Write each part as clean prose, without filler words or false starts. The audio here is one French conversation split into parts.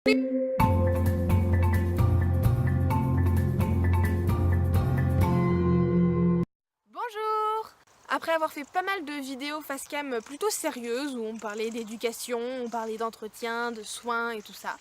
Bonjour! Après avoir fait pas mal de vidéos face cam plutôt sérieuses où on parlait d'éducation, on parlait d'entretien, de soins et tout ça,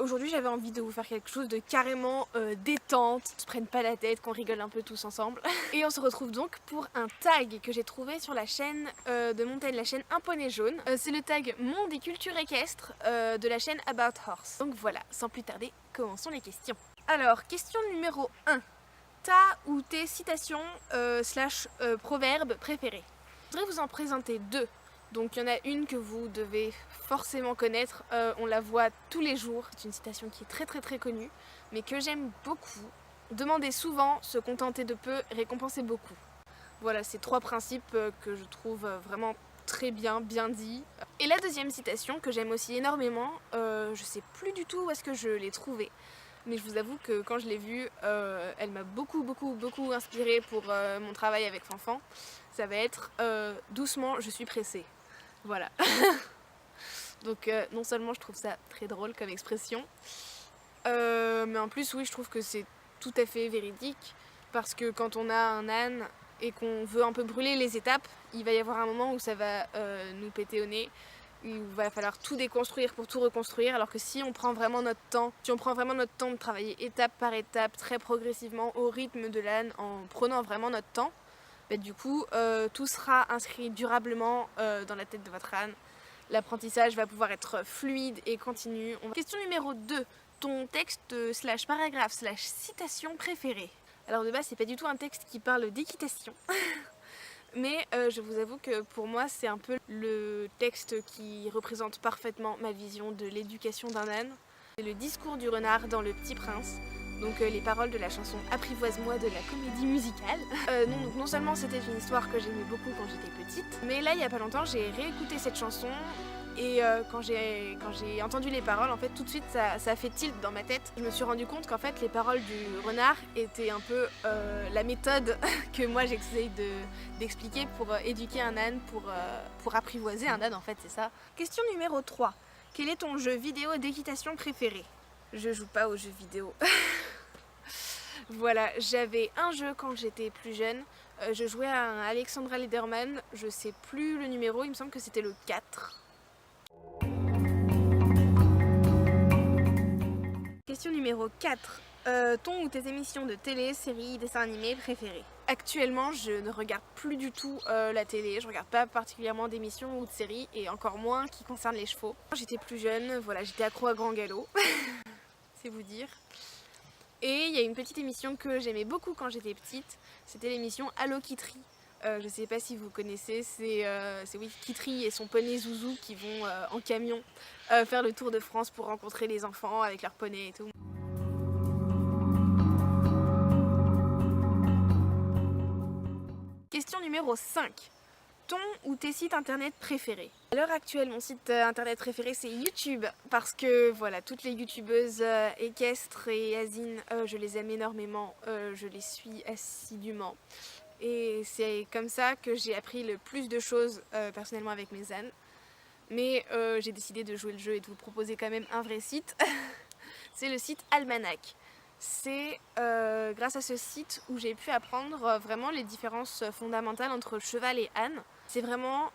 aujourd'hui j'avais envie de vous faire quelque chose de carrément détente, on se prenne pas la tête, qu'on rigole un peu tous ensemble. Et on se retrouve donc pour un tag que j'ai trouvé sur la chaîne de Montaigne, la chaîne Un Poney Jaune. C'est le tag Monde et culture équestre de la chaîne About Horse. Donc voilà, sans plus tarder, commençons les questions. Alors, question numéro 1. Ta ou tes citations proverbes préférés. Je voudrais vous en présenter deux. Donc il y en a une que vous devez forcément connaître, on la voit tous les jours. C'est une citation qui est très connue, mais que j'aime beaucoup. Demander souvent, se contenter de peu, récompenser beaucoup. Voilà, c'est trois principes que je trouve vraiment très bien dit. Et la deuxième citation que j'aime aussi énormément, je sais plus du tout où est-ce que je l'ai trouvée. Mais je vous avoue que quand je l'ai vue, elle m'a beaucoup inspirée pour mon travail avec Fanfan. Ça va être doucement, je suis pressée. Voilà. Donc non seulement je trouve ça très drôle comme expression, mais en plus oui je trouve que c'est tout à fait véridique. Parce que quand on a un âne et qu'on veut un peu brûler les étapes, il va y avoir un moment où ça va nous péter au nez. Il va falloir tout déconstruire pour tout reconstruire, alors que si on prend vraiment notre temps, de travailler étape par étape, très progressivement, au rythme de l'âne, en prenant vraiment notre temps, bah, du coup, tout sera inscrit durablement dans la tête de votre âne. L'apprentissage va pouvoir être fluide et continu. Question numéro 2. Ton texte paragraphe citation préférée. Alors de base, c'est pas du tout un texte qui parle d'équitation. Mais je vous avoue que pour moi c'est un peu le texte qui représente parfaitement ma vision de l'éducation d'un âne. C'est le discours du renard dans Le Petit Prince, donc les paroles de la chanson Apprivoise-moi de la comédie musicale. Non seulement c'était une histoire que j'aimais beaucoup quand j'étais petite, mais là il y a pas longtemps j'ai réécouté cette chanson et quand j'ai entendu les paroles, en fait tout de suite ça a fait tilt dans ma tête. Je me suis rendu compte qu'en fait les paroles du renard étaient un peu la méthode que moi j'essaye d'expliquer pour éduquer un âne, pour apprivoiser un âne en fait, c'est ça. Question numéro 3. Quel est ton jeu vidéo d'équitation préféré? Je joue pas aux jeux vidéo. Voilà, j'avais un jeu quand j'étais plus jeune, je jouais à un Alexandra Lederman, je sais plus le numéro, il me semble que c'était le 4. Question numéro 4. Ton ou tes émissions de télé, séries, dessins animés préférés? Actuellement, je ne regarde plus du tout la télé, je regarde pas particulièrement d'émissions ou de séries, et encore moins qui concernent les chevaux. Quand j'étais plus jeune, voilà, j'étais accro à Grand Galop, c'est vous dire. Et il y a une petite émission que j'aimais beaucoup quand j'étais petite, c'était l'émission Allo Kitri. Je sais pas si vous connaissez, c'est oui, Kitri et son poney Zouzou qui vont en camion faire le tour de France pour rencontrer les enfants avec leurs poneys et tout. Question numéro 5. Ton ou tes sites internet préférés? À l'heure actuelle, mon site internet préféré c'est YouTube, parce que voilà, toutes les youtubeuses équestres et asines, je les aime énormément, je les suis assidûment. Et c'est comme ça que j'ai appris le plus de choses personnellement avec mes ânes. Mais j'ai décidé de jouer le jeu et de vous proposer quand même un vrai site. C'est le site Almanach. C'est grâce à ce site où j'ai pu apprendre vraiment les différences fondamentales entre cheval et âne. C'est vraiment,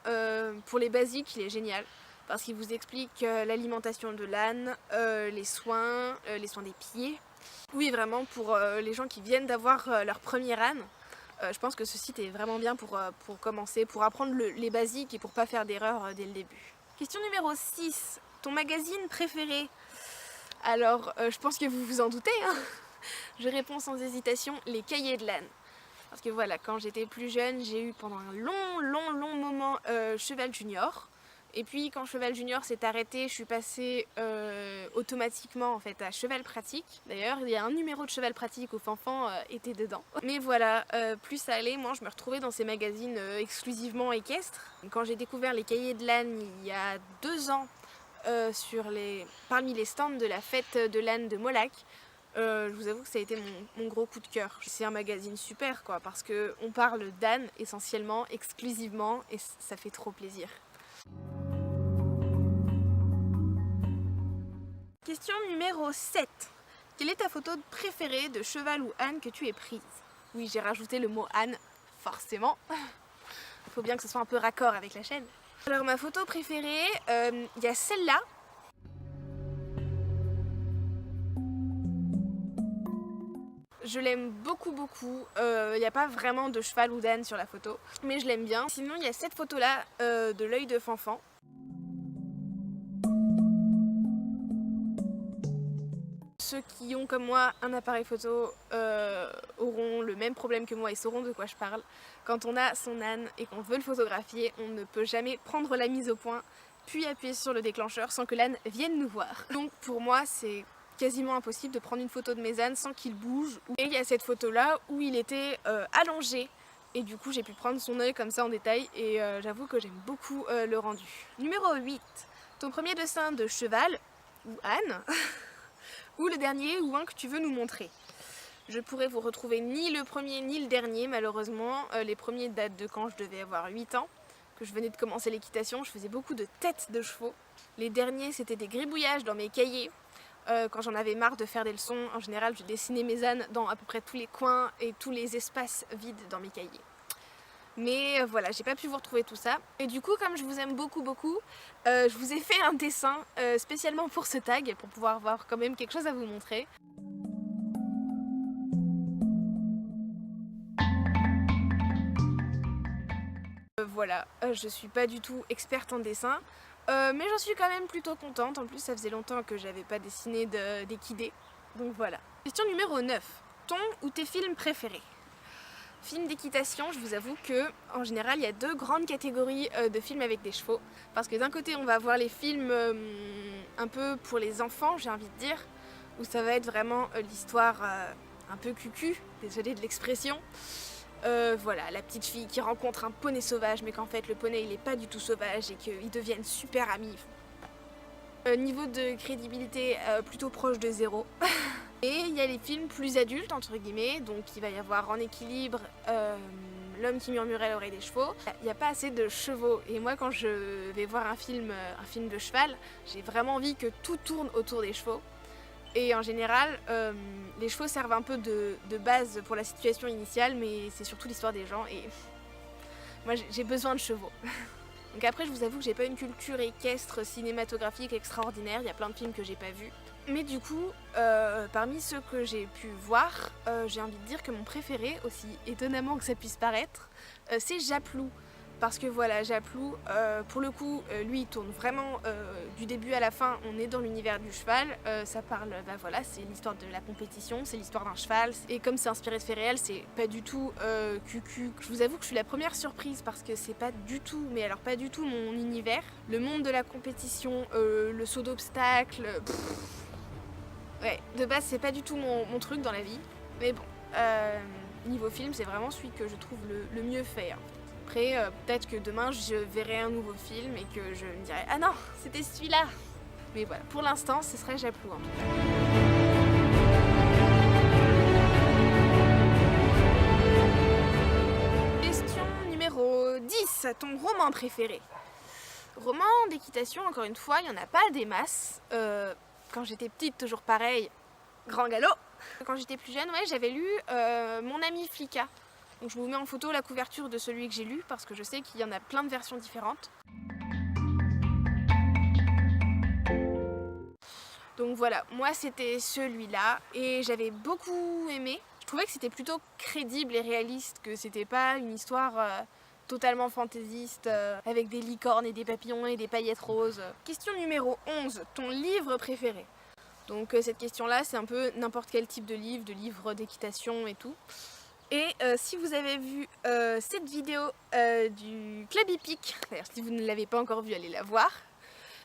pour les basiques, il est génial. Parce qu'il vous explique l'alimentation de l'âne, les soins des pieds. Oui, vraiment pour les gens qui viennent d'avoir leur premier âne. Je pense que ce site est vraiment bien pour commencer, pour apprendre les basiques et pour pas faire d'erreurs dès le début. Question numéro 6. Ton magazine préféré? Alors, je pense que vous vous en doutez, hein. Je réponds sans hésitation, les cahiers de l'âne. Parce que voilà, quand j'étais plus jeune, j'ai eu pendant un long moment Cheval Junior. Et puis quand Cheval Junior s'est arrêté, je suis passée automatiquement en fait à Cheval Pratique. D'ailleurs, il y a un numéro de Cheval Pratique où Fanfan était dedans. Mais voilà, plus ça allait, moi je me retrouvais dans ces magazines exclusivement équestres. Quand j'ai découvert les cahiers de l'âne il y a 2 ans parmi les stands de la fête de l'âne de Molac, je vous avoue que ça a été mon gros coup de cœur. C'est un magazine super quoi, parce qu'on parle d'âne essentiellement, exclusivement, et ça fait trop plaisir. Question numéro 7. Quelle est ta photo préférée de cheval ou âne que tu aies prise? Oui, j'ai rajouté le mot âne, forcément. Faut bien que ce soit un peu raccord avec la chaîne. Alors ma photo préférée, il y a celle-là. Je l'aime beaucoup. Il n'y a pas vraiment de cheval ou d'âne sur la photo, mais je l'aime bien. Sinon, il y a cette photo-là de l'œil de Fanfan. Ceux qui ont comme moi un appareil photo auront le même problème que moi et sauront de quoi je parle. Quand on a son âne et qu'on veut le photographier, on ne peut jamais prendre la mise au point puis appuyer sur le déclencheur sans que l'âne vienne nous voir. Donc pour moi, c'est quasiment impossible de prendre une photo de mes ânes sans qu'ils bougent. Et il y a cette photo là où il était allongé et du coup j'ai pu prendre son œil comme ça en détail et j'avoue que j'aime beaucoup le rendu. Numéro 8. Ton premier dessin de cheval ou âne ou le dernier ou un que tu veux nous montrer. Je pourrais vous retrouver ni le premier ni le dernier malheureusement. Les premiers datent de quand je devais avoir 8 ans, que je venais de commencer l'équitation, je faisais beaucoup de têtes de chevaux. Les derniers c'était des gribouillages dans mes cahiers. Quand j'en avais marre de faire des leçons, en général je dessinais mes ânes dans à peu près tous les coins et tous les espaces vides dans mes cahiers. Mais voilà, j'ai pas pu vous retrouver tout ça. Et du coup, comme je vous aime beaucoup, je vous ai fait un dessin spécialement pour ce tag, pour pouvoir avoir quand même quelque chose à vous montrer. Voilà, je suis pas du tout experte en dessin. Mais j'en suis quand même plutôt contente. En plus, ça faisait longtemps que j'avais pas dessiné d'équidés. Donc voilà. Question numéro 9. Ton ou tes films préférés? Film d'équitation, je vous avoue que en général il y a deux grandes catégories de films avec des chevaux. Parce que d'un côté on va voir les films un peu pour les enfants, j'ai envie de dire, où ça va être vraiment l'histoire un peu cucu, désolée de l'expression. Voilà, la petite fille qui rencontre un poney sauvage mais qu'en fait le poney il est pas du tout sauvage et qu'ils deviennent super amis. Niveau de crédibilité plutôt proche de 0. Et il y a les films plus adultes entre guillemets, donc il va y avoir En équilibre, L'homme qui murmurait à l'oreille des chevaux. Il n'y a pas assez de chevaux et moi quand je vais voir un film de cheval, j'ai vraiment envie que tout tourne autour des chevaux. Et en général, les chevaux servent un peu de base pour la situation initiale, mais c'est surtout l'histoire des gens et moi j'ai besoin de chevaux. Donc après je vous avoue que j'ai pas une culture équestre cinématographique extraordinaire, il y a plein de films que j'ai pas vus. Mais du coup, parmi ceux que j'ai pu voir, j'ai envie de dire que mon préféré, aussi étonnamment que ça puisse paraître, c'est Japlou. Parce que voilà, Japlou, pour le coup, lui il tourne vraiment du début à la fin, on est dans l'univers du cheval, ça parle, bah voilà, c'est l'histoire de la compétition, c'est l'histoire d'un cheval, et comme c'est inspiré de faits réels, c'est pas du tout cucu. Je vous avoue que je suis la première surprise parce que c'est pas du tout, mais alors pas du tout mon univers. Le monde de la compétition, le saut d'obstacles, ouais, de base c'est pas du tout mon truc dans la vie, mais bon, niveau film c'est vraiment celui que je trouve le mieux fait. Hein. Après, peut-être que demain je verrai un nouveau film et que je me dirai « Ah non, c'était celui-là !» Mais voilà, pour l'instant, ce serait Japlou en tout cas. Question numéro 10. Ton roman préféré? Roman d'équitation, encore une fois, il n'y en a pas des masses. Quand j'étais petite, toujours pareil, grand galop. Quand j'étais plus jeune, ouais, j'avais lu Mon ami Flicka. Donc je vous mets en photo la couverture de celui que j'ai lu parce que je sais qu'il y en a plein de versions différentes. Donc voilà, moi c'était celui-là et j'avais beaucoup aimé. Je trouvais que c'était plutôt crédible et réaliste, que c'était pas une histoire totalement fantaisiste avec des licornes et des papillons et des paillettes roses. Question numéro 11, ton livre préféré? Donc cette question-là, c'est un peu n'importe quel type de livre d'équitation et tout. Et si vous avez vu cette vidéo du Club Hippique, d'ailleurs si vous ne l'avez pas encore vue, allez la voir.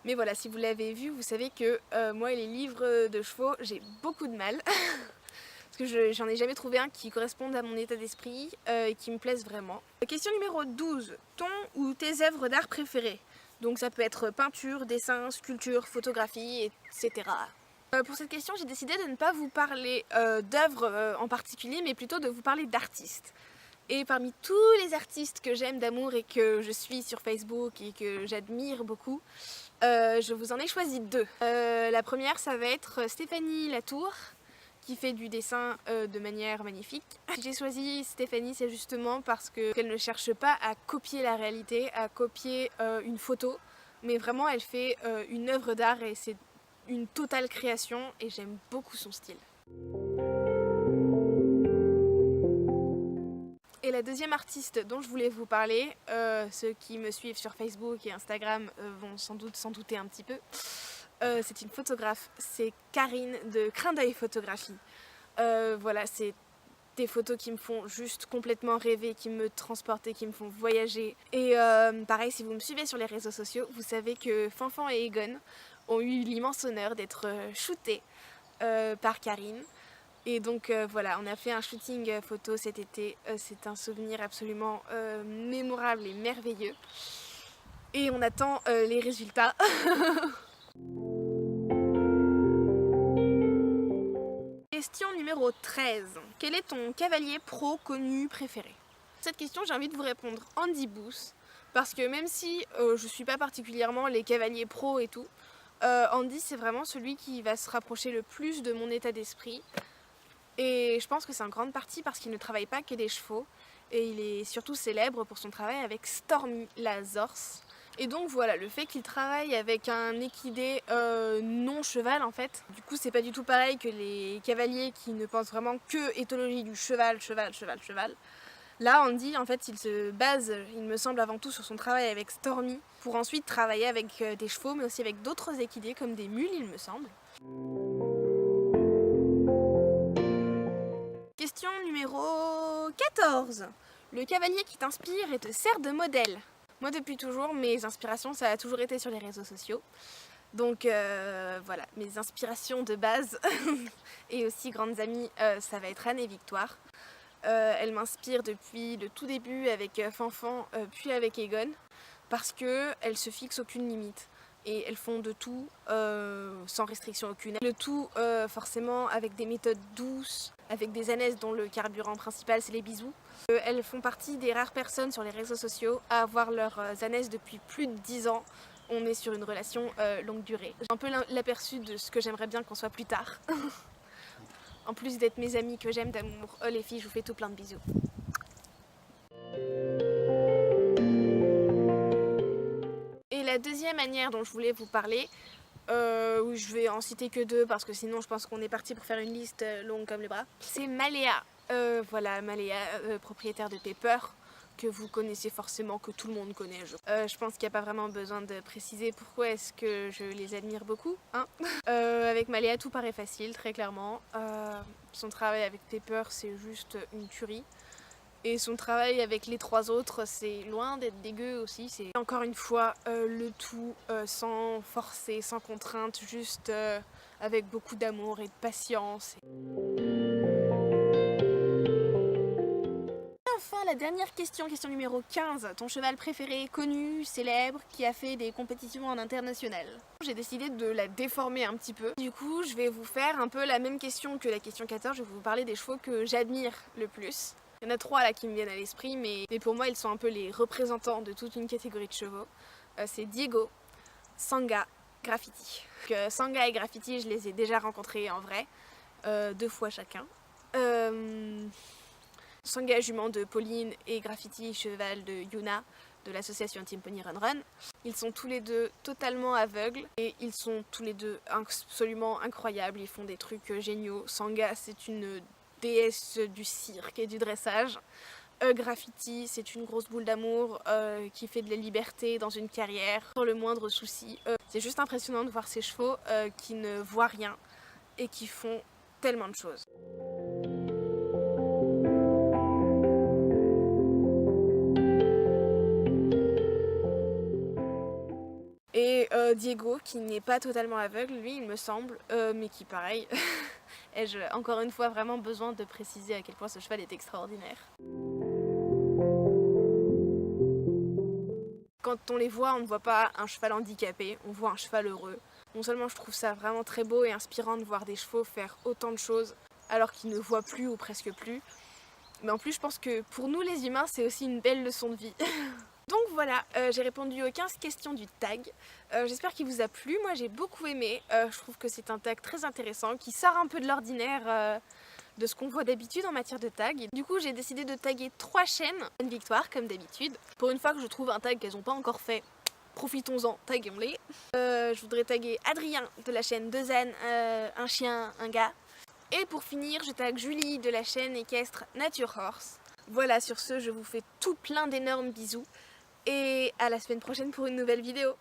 Mais voilà, si vous l'avez vue, vous savez que moi et les livres de chevaux, j'ai beaucoup de mal. Parce que j'en ai jamais trouvé un qui corresponde à mon état d'esprit et qui me plaise vraiment. Question numéro 12, ton ou tes œuvres d'art préférées? Donc ça peut être peinture, dessin, sculpture, photographie, etc. Pour cette question, j'ai décidé de ne pas vous parler d'œuvres en particulier, mais plutôt de vous parler d'artistes. Et parmi tous les artistes que j'aime d'amour et que je suis sur Facebook et que j'admire beaucoup, Je vous en ai choisi deux. La première, ça va être Stéphanie Latour, qui fait du dessin de manière magnifique. Si j'ai choisi Stéphanie, c'est justement parce qu'elle ne cherche pas à copier la réalité, à copier une photo, mais vraiment elle fait une œuvre d'art et c'est une totale création et j'aime beaucoup son style. Et la deuxième artiste dont je voulais vous parler, ceux qui me suivent sur Facebook et Instagram vont sans doute s'en douter un petit peu, c'est une photographe, c'est Karine de Clin d'œil Photographie. Voilà, c'est des photos qui me font juste complètement rêver, qui me transportent et qui me font voyager. Et pareil, si vous me suivez sur les réseaux sociaux, vous savez que Fanfan et Egon ont eu l'immense honneur d'être shootés par Karine. Et donc voilà, on a fait un shooting photo cet été, c'est un souvenir absolument mémorable et merveilleux. Et on attend les résultats. Question numéro 13. Quel est ton cavalier pro connu préféré? Cette question, j'ai envie de vous répondre Andy Booth, parce que même si je suis pas particulièrement les cavaliers pro et tout, Andy c'est vraiment celui qui va se rapprocher le plus de mon état d'esprit. Et je pense que c'est en grande partie parce qu'il ne travaille pas que des chevaux et il est surtout célèbre pour son travail avec Stormy la Zorse. Et donc voilà, le fait qu'il travaille avec un équidé non cheval en fait, du coup c'est pas du tout pareil que les cavaliers qui ne pensent vraiment que éthologie du cheval. Là Andy en fait il se base, il me semble avant tout sur son travail avec Stormy pour ensuite travailler avec des chevaux mais aussi avec d'autres équidés comme des mules il me semble. Question numéro 14. Le cavalier qui t'inspire et te sert de modèle. Moi depuis toujours, mes inspirations ça a toujours été sur les réseaux sociaux. Donc voilà, mes inspirations de base et aussi grandes amies, ça va être Anne et Victoire. Elle m'inspire depuis le tout début avec Fanfan, puis avec Egon, parce qu'elles se fixent aucune limite. Et elles font de tout sans restriction aucune. Le tout forcément avec des méthodes douces, avec des ânesses dont le carburant principal c'est les bisous. Elles font partie des rares personnes sur les réseaux sociaux à avoir leurs ânesses depuis plus de 10 ans. On est sur une relation longue durée. J'ai un peu l'aperçu de ce que j'aimerais bien qu'on soit plus tard. En plus d'être mes amies que j'aime d'amour, les filles, je vous fais tout plein de bisous. Et la deuxième manière dont je voulais vous parler, où je vais en citer que deux parce que sinon je pense qu'on est parti pour faire une liste longue comme les bras, c'est Maléa. Voilà, Maléa, propriétaire de Pepper, que vous connaissez forcément, que tout le monde connaît. Je pense qu'il n'y a pas vraiment besoin de préciser pourquoi est-ce que je les admire beaucoup. Hein. Avec Maléa, tout paraît facile, très clairement. Son travail avec Pepper, c'est juste une tuerie. Et son travail avec les trois autres, c'est loin d'être dégueu aussi. C'est encore une fois le tout sans forcer, sans contrainte, juste avec beaucoup d'amour et de patience. Enfin, la dernière question, question numéro 15. Ton cheval préféré, connu, célèbre, qui a fait des compétitions en international. J'ai décidé de la déformer un petit peu. Du coup, je vais vous faire un peu la même question que la question 14. Je vais vous parler des chevaux que j'admire le plus. Il y en a trois là qui me viennent à l'esprit, mais pour moi ils sont un peu les représentants de toute une catégorie de chevaux. C'est Diego, Sanga, Graffiti. Sanga et Graffiti, je les ai déjà rencontrés en vrai, 2 fois chacun. Sanga, jument de Pauline, et Graffiti, cheval de Yuna, de l'association Team Pony Run Run. Ils sont tous les deux totalement aveugles et ils sont tous les deux absolument incroyables, ils font des trucs géniaux. Sanga, c'est une déesse du cirque et du dressage. Graffiti, c'est une grosse boule d'amour qui fait de la liberté dans une carrière sans le moindre souci. C'est juste impressionnant de voir ces chevaux qui ne voient rien et qui font tellement de choses. Et Diego, qui n'est pas totalement aveugle, lui, il me semble, mais qui, pareil, ai-je encore une fois vraiment besoin de préciser à quel point ce cheval est extraordinaire. Quand on les voit, on ne voit pas un cheval handicapé, on voit un cheval heureux. Non seulement je trouve ça vraiment très beau et inspirant de voir des chevaux faire autant de choses alors qu'ils ne voient plus ou presque plus, mais en plus je pense que pour nous les humains, c'est aussi une belle leçon de vie. Donc voilà, j'ai répondu aux 15 questions du tag. J'espère qu'il vous a plu. Moi j'ai beaucoup aimé. Je trouve que c'est un tag très intéressant qui sort un peu de l'ordinaire de ce qu'on voit d'habitude en matière de tag. Du coup j'ai décidé de taguer 3 chaînes. Une victoire comme d'habitude. Pour une fois que je trouve un tag qu'elles n'ont pas encore fait, profitons-en, taguons-les. Je voudrais taguer Adrien de la chaîne 2 ânes, un chien, un gars. Et pour finir, je tague Julie de la chaîne équestre Nature Horse. Voilà, sur ce, je vous fais tout plein d'énormes bisous. Et à la semaine prochaine pour une nouvelle vidéo.